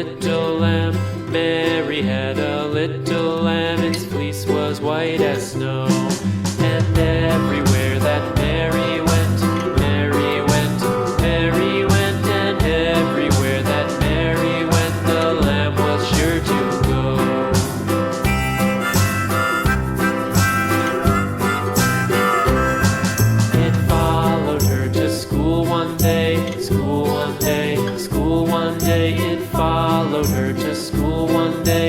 little lamb. Mary had a little lamb, its fleece was white as snow. And everywhere that Mary went, Mary went, Mary went, and everywhere that Mary went, the lamb was sure to go. It followed her to school one day, school one day, school one day. It followed her to school one day.